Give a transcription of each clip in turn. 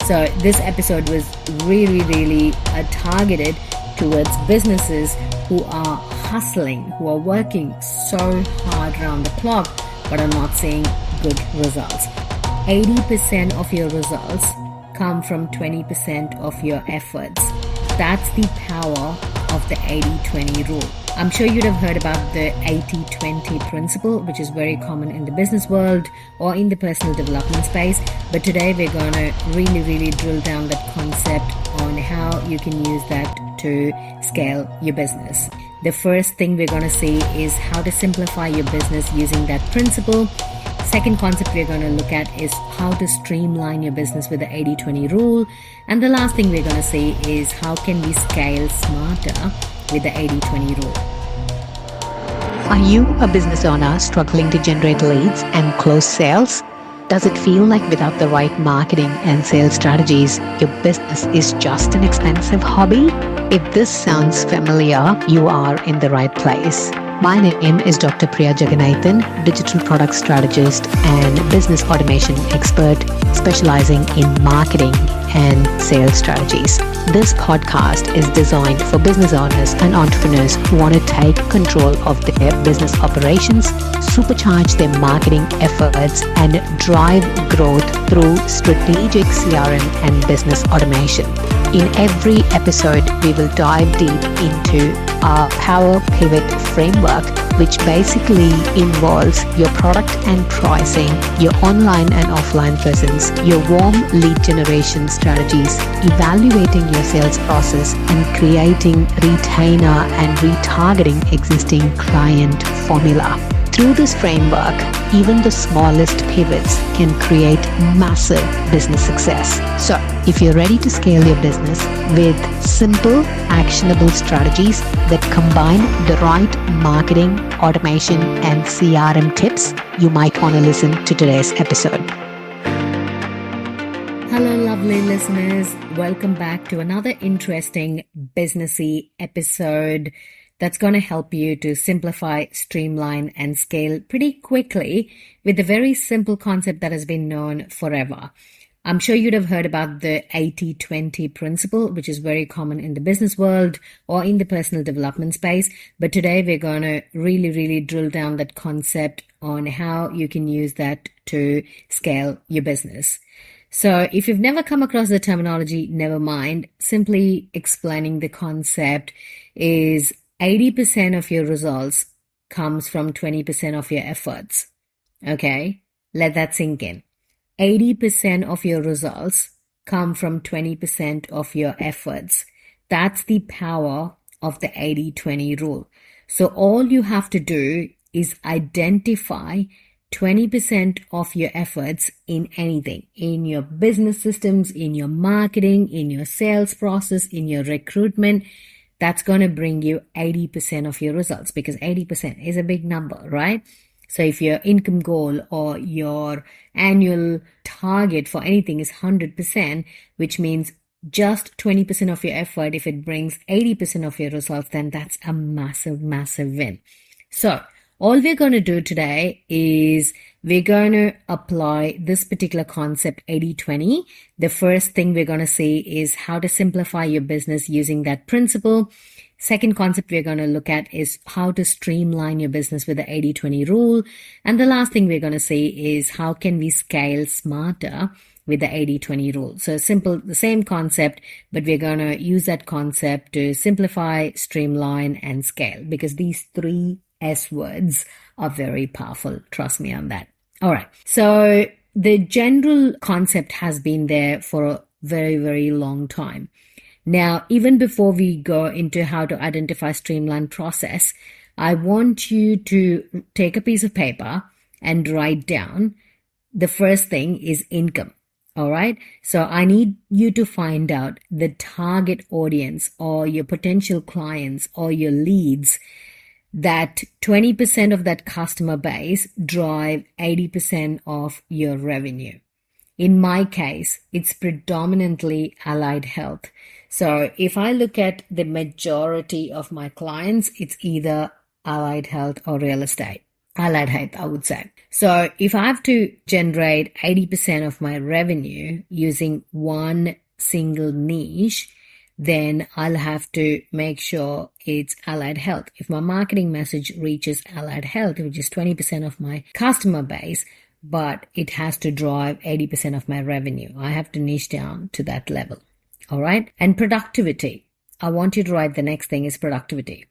So this episode was really targeted towards businesses who are hustling, who are working so hard around the clock, but are not seeing good results. 80% of your results come from 20% of your efforts. That's the power of the 80-20 rule. I'm sure you'd have heard about the 80-20 principle, which is very common in the business world or in the personal development space. But today we're going to really drill down that concept on how you can use that to scale your business. The first thing we're going to see is how to simplify your business using that principle. Second concept we're going to look at is how to streamline your business with the 80-20 rule. And the last thing we're going to see is how can we scale smarter with the 80-20 rule. Are you a business owner struggling to generate leads and close sales? Does it feel like without the right marketing and sales strategies, your business is just an expensive hobby? If this sounds familiar, you are in the right place. My name is Dr. Priya Jagannathan, digital product strategist and business automation expert specializing in marketing and sales strategies. This podcast is designed for business owners and entrepreneurs who want to take control of their business operations, supercharge their marketing efforts, and drive growth through strategic CRM and business automation. In every episode, we will dive deep into our Power Pivot framework, which basically involves your product and pricing, your online and offline presence, your warm lead generation strategies, evaluating your sales process, and creating retainer and retargeting existing client formula. Through this framework, even the smallest pivots can create massive business success. So, if you're ready to scale your business with simple, actionable strategies that combine the right marketing, automation, and CRM tips, you might want to listen to today's episode. Hello, lovely listeners. Welcome back to another interesting businessy episode that's going to help you to simplify, streamline, and scale pretty quickly with a very simple concept that has been known forever. I'm sure you'd have heard about the 80-20 principle, which is very common in the business world or in the personal development space. But today we're going to really drill down that concept on how you can use that to scale your business. So if you've never come across the terminology, never mind. Simply explaining the concept is 80% of your results comes from 20% of your efforts. Okay, let that sink in. 80% of your results come from 20% of your efforts. That's the power of the 80-20 rule. So all you have to do is identify 20% of your efforts in anything, in your business systems, in your marketing, in your sales process, in your recruitment. That's going to bring you 80% of your results, because 80% is a big number, right? So if your income goal or your annual target for anything is 100%, which means just 20% of your effort, if it brings 80% of your results, then that's a massive win. So all we're going to do today is we're going to apply this particular concept 80-20. The first thing we're going to see is how to simplify your business using that principle. Second concept we're going to look at is how to streamline your business with the 80-20 rule. And the last thing we're going to see is how can we scale smarter with the 80-20 rule. So simple, the same concept, but we're going to use that concept to simplify, streamline, and scale, because these three S words are very powerful. Trust me on that. All right. So the general concept has been there for a very long time. Now, even before we go into how to identify streamlined process, I want you to take a piece of paper and write down the first thing is income. All right. So I need you to find out the target audience or your potential clients or your leads that 20% of that customer base drive 80% of your revenue. In my case, it's predominantly allied health. So if I look at the majority of my clients, it's either allied health or real estate. Allied health, I would say. So if I have to generate 80% of my revenue using one single niche, then I'll have to make sure it's allied health. If my marketing message reaches allied health, which is 20% of my customer base, but it has to drive 80% of my revenue, I have to niche down to that level. All right. And productivity. I want you to write the next thing is productivity.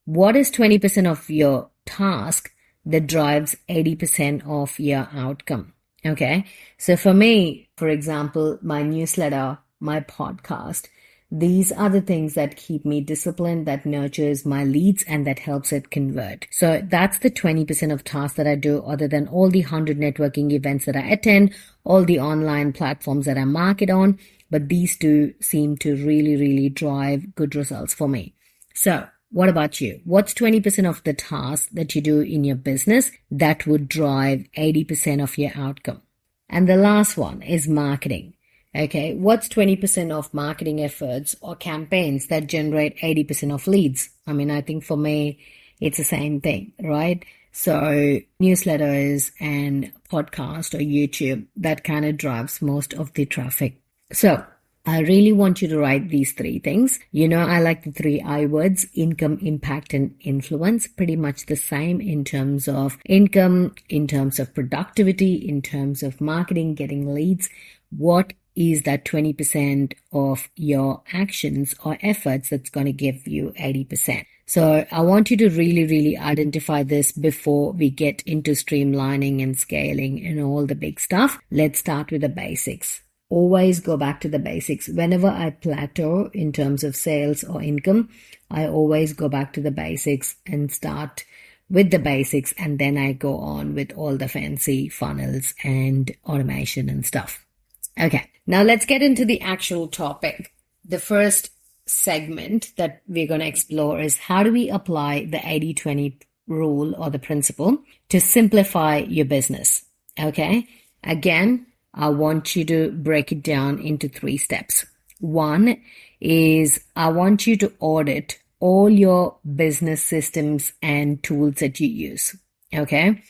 What is 20% of your task that drives 80% of your outcome? Okay. So for me, for example, my newsletter, my podcast, these are the things that keep me disciplined, that nurtures my leads, and that helps it convert. So that's the 20% of tasks that I do, other than all the 100 networking events that I attend, all the online platforms that I market on. But these two seem to really, really drive good results for me. So what about you? What's 20% of the tasks that you do in your business that would drive 80% of your outcome? And the last one is marketing. Okay, what's 20% of marketing efforts or campaigns that generate 80% of leads? I mean, I think for me, it's the same thing, right? So newsletters and podcast or YouTube, that kind of drives most of the traffic. So I really want you to write these three things. You know, I like the 3 I words: income, impact, and influence. Pretty much the same in terms of income, in terms of productivity, in terms of marketing, getting leads. What is that 20% of your actions or efforts that's going to give you 80%? So I want you to really, really identify this before we get into streamlining and scaling and all the big stuff. Let's start with the basics. Always go back to the basics. Whenever I plateau in terms of sales or income, I always go back to the basics and start with the basics, and then I go on with all the fancy funnels and automation and stuff. Okay, now let's get into the actual topic. The first segment that we're going to explore is how do we apply the 80-20 rule or the principle to simplify your business. Okay, again, I want you to break it down into 3 steps. One is I want you to audit all your business systems and tools that you use. Okay.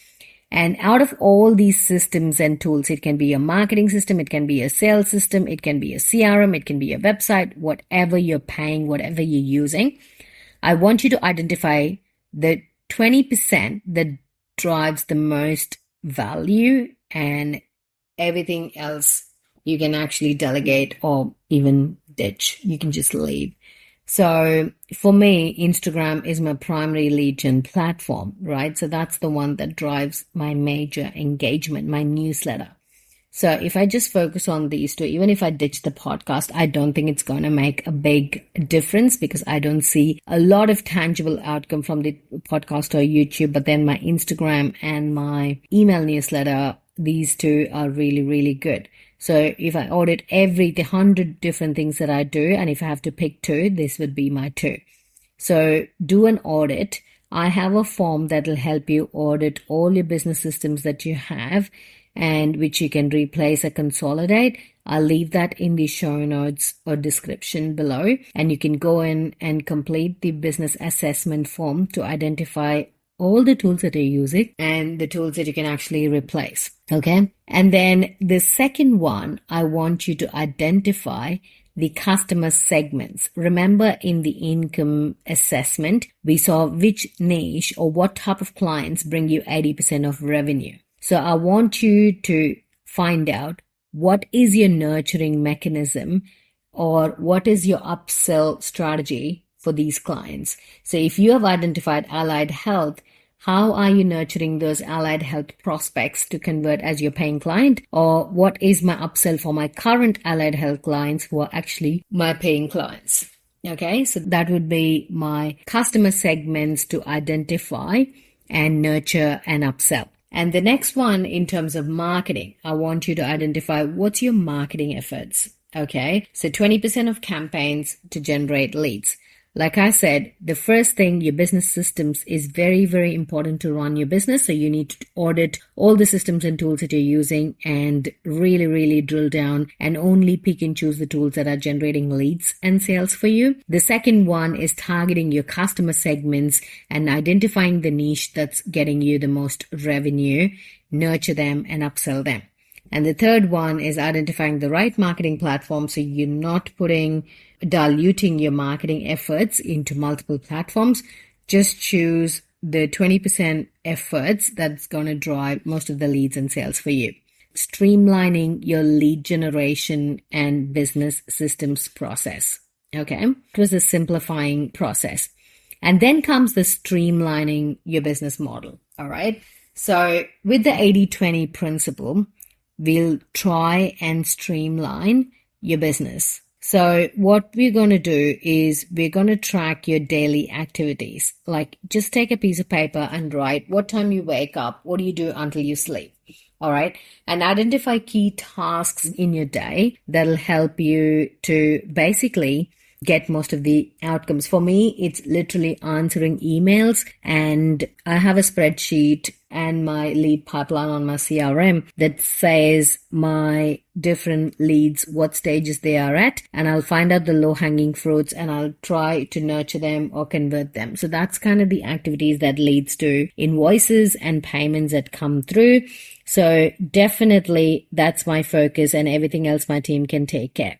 And out of all these systems and tools, it can be a marketing system, it can be a sales system, it can be a CRM, it can be a website, whatever you're paying, whatever you're using. I want you to identify the 20% that drives the most value, and everything else you can actually delegate or even ditch. You can just leave. So for me, Instagram is my primary lead gen platform, right? So that's the one that drives my major engagement, my newsletter. So if I just focus on these two, even if I ditch the podcast, I don't think it's going to make a big difference because I don't see a lot of tangible outcome from the podcast or YouTube. But then my Instagram and my email newsletter, these two are really, really good. So if I audit the 100 different things that I do, and if I have to pick 2, this would be my 2. So do an audit. I have a form that will help you audit all your business systems that you have and which you can replace or consolidate. I'll leave that in the show notes or description below, and you can go in and complete the business assessment form to identify all the tools that you're using and the tools that you can actually replace. Okay. And then the second one, I want you to identify the customer segments. Remember in the income assessment, we saw which niche or what type of clients bring you 80% of revenue. So I want you to find out what is your nurturing mechanism or what is your upsell strategy for these clients. So if you have identified allied health, how are you nurturing those allied health prospects to convert as your paying client? Or what is my upsell for my current allied health clients who are actually my paying clients? Okay, so that would be my customer segments to identify and nurture and upsell. And the next one, in terms of marketing, I want you to identify what's your marketing efforts. Okay, so 20% of campaigns to generate leads. Like I said, the first thing, your business systems is very, very important to run your business. So you need to audit all the systems and tools that you're using and really, really drill down and only pick and choose the tools that are generating leads and sales for you. The second one is targeting your customer segments and identifying the niche that's getting you the most revenue. nurture them, and upsell them. And the third one is identifying the right marketing platform, so you're not diluting your marketing efforts into multiple platforms. Just choose the 20% efforts that's going to drive most of the leads and sales for you. Streamlining your lead generation and business systems process. Okay, it was a simplifying process. And then comes the streamlining your business model. All right. So with the 80-20 principle, we'll try and streamline your business. So what we're going to do is we're going to track your daily activities. Like, just take a piece of paper and write what time you wake up, what do you do until you sleep. All right. And identify key tasks in your day that'll help you to basically get most of the outcomes. For me, it's literally answering emails, and I have a spreadsheet and my lead pipeline on my CRM that says my different leads, what stages they are at, and I'll find out the low-hanging fruits and I'll try to nurture them or convert them. So that's kind of the activities that leads to invoices and payments that come through. So definitely that's my focus, and everything else my team can take care.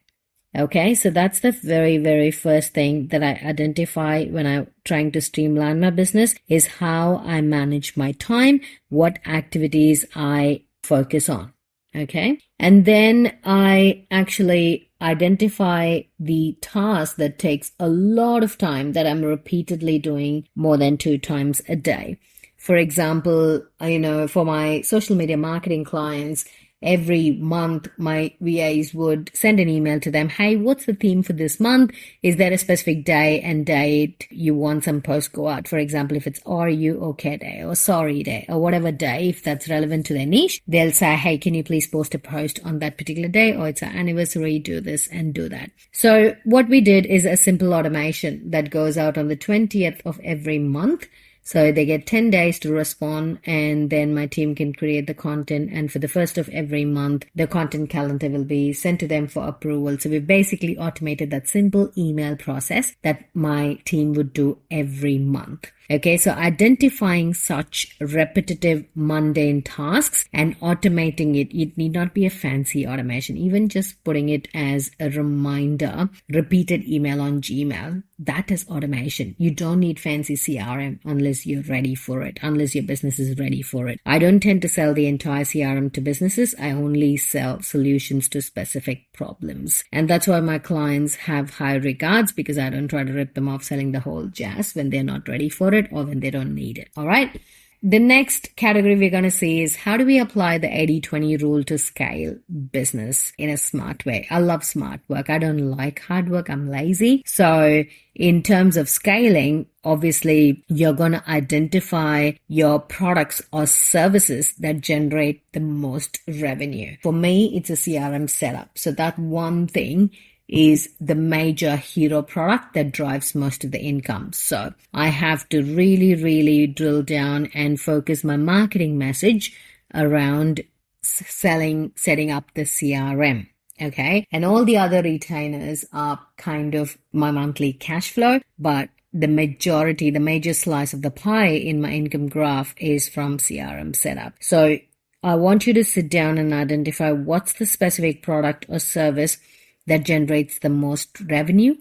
Okay, so that's the very, very first thing that I identify when I'm trying to streamline my business, is how I manage my time, what activities I focus on. Okay, and then I actually identify the task that takes a lot of time that I'm repeatedly doing more than 2 times a day. For example, for my social media marketing clients, every month, my VAs would send an email to them. Hey, what's the theme for this month? Is there a specific day and date you want some posts go out? For example, if it's Are You Okay Day or Sorry Day or whatever day, if that's relevant to their niche, they'll say, hey, can you please post a post on that particular day? Or it's our anniversary, do this and do that. So what we did is a simple automation that goes out on the 20th of every month. So they get 10 days to respond, and then my team can create the content. And for the first of every month, the content calendar will be sent to them for approval. So we basically automated that simple email process that my team would do every month. Okay, so identifying such repetitive, mundane tasks and automating it. It need not be a fancy automation. Even just putting it as a reminder, repeated email on Gmail, that is automation. You don't need fancy CRM unless you're ready for it, unless your business is ready for it. I don't tend to sell the entire CRM to businesses. I only sell solutions to specific problems. And that's why my clients have high regards, because I don't try to rip them off selling the whole jazz when they're not ready for it or when they don't need it. All right. The next category we're going to see is how do we apply the 80-20 rule to scale business in a smart way? I love smart work. I don't like hard work. I'm lazy. So in terms of scaling, obviously you're going to identify your products or services that generate the most revenue. For me, it's a CRM setup. So that one thing is the major hero product that drives most of the income. So I have to really, really drill down and focus my marketing message around setting up the CRM. Okay. And all the other retainers are kind of my monthly cash flow, but the major slice of the pie in my income graph is from CRM setup. So I want you to sit down and identify what's the specific product or service that generates the most revenue,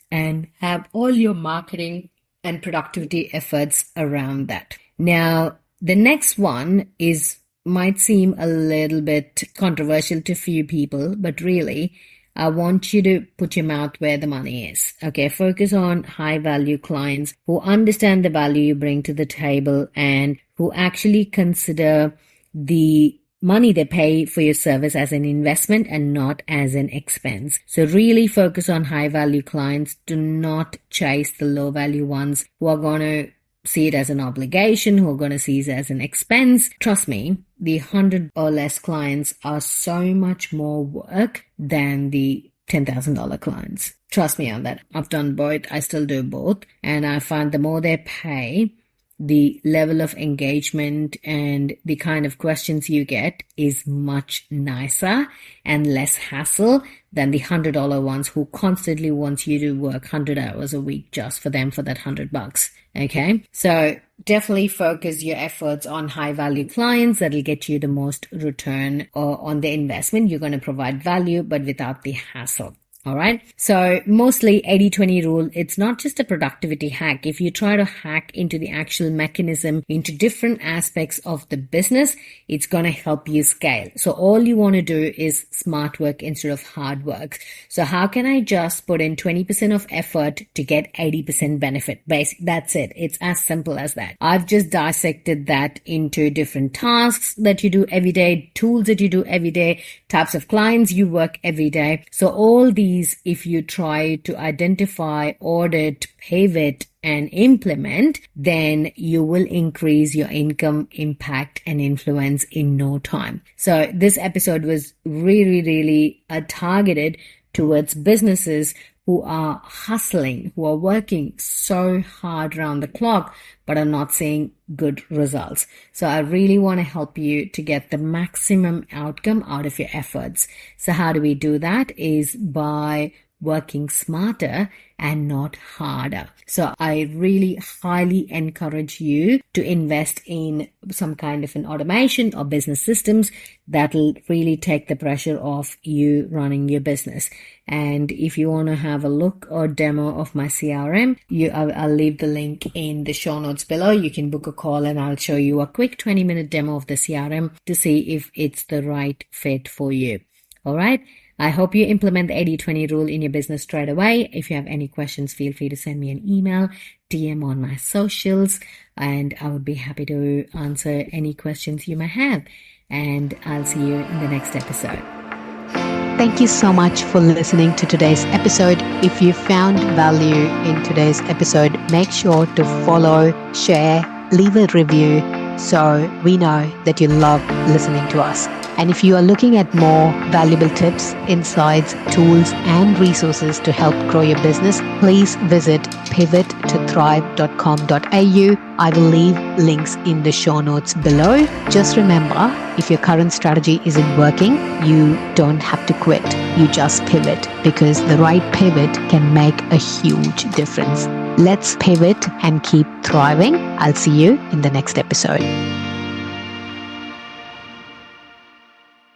and have all your marketing and productivity efforts around that. Now, the next one might seem a little bit controversial to few people, but really, I want you to put your mouth where the money is. Okay, focus on high value clients who understand the value you bring to the table and who actually consider the money they pay for your service as an investment and not as an expense. So really focus on high value clients. Do not chase the low value ones who are going to see it as an obligation, who are going to see it as an expense. Trust me, the 100 or less clients are so much more work than the $10,000 clients. Trust me on that. I've done both. I still do both. And I find the more they pay, the level of engagement and the kind of questions you get is much nicer and less hassle than the $100 ones who constantly wants you to work 100 hours a week just for them for that $100. Okay, so definitely focus your efforts on high value clients that'll get you the most return on the investment. You're going to provide value, but without the hassle. All right. So mostly 80-20 rule. It's not just a productivity hack. If you try to hack into the actual mechanism into different aspects of the business, it's going to help you scale. So all you want to do is smart work instead of hard work. So how can I just put in 20% of effort to get 80% benefit? That's it. It's as simple as that. I've just dissected that into different tasks that you do every day, tools that you do every day, types of clients you work every day. So all these, if you try to identify, audit, pivot, and implement, then you will increase your income, impact, and influence in no time. So this episode was really targeted towards businesses who are hustling, who are working so hard around the clock, but are not seeing good results. So I really want to help you to get the maximum outcome out of your efforts. So how do we do that? Is by working smarter and not harder. So I really highly encourage you to invest in some kind of an automation or business systems that'll really take the pressure off you running your business. And if you want to have a look or demo of my CRM, I'll leave the link in the show notes below. You can book a call and I'll show you a quick 20-minute demo of the CRM to see if it's the right fit for you. All right. I hope you implement the 80-20 rule in your business straight away. If you have any questions, feel free to send me an email, DM on my socials, and I would be happy to answer any questions you may have. And I'll see you in the next episode. Thank you so much for listening to today's episode. If you found value in today's episode, make sure to follow, share, leave a review so we know that you love listening to us. And if you are looking at more valuable tips, insights, tools, and resources to help grow your business, please visit pivot2thrive.com.au. I will leave links in the show notes below. Just remember, if your current strategy isn't working, you don't have to quit. You just pivot, because the right pivot can make a huge difference. Let's pivot and keep thriving. I'll see you in the next episode.